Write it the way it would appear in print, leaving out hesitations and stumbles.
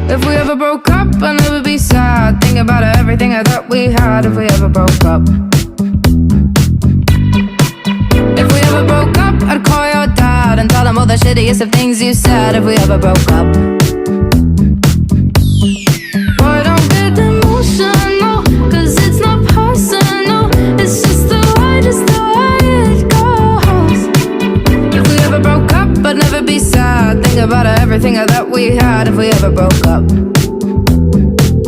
If we ever broke up, I'd never be sad. Think about everything I thought we had. If we ever broke up. If we ever broke up, I'd call your dad and tell him all the shittiest of things you said. If we ever broke up. Boy, don't get emotional, 'cause it's not personal. It's just the way it goes. If we ever broke up, I'd never be sad. Think about everything I thought we had. If we ever broke up.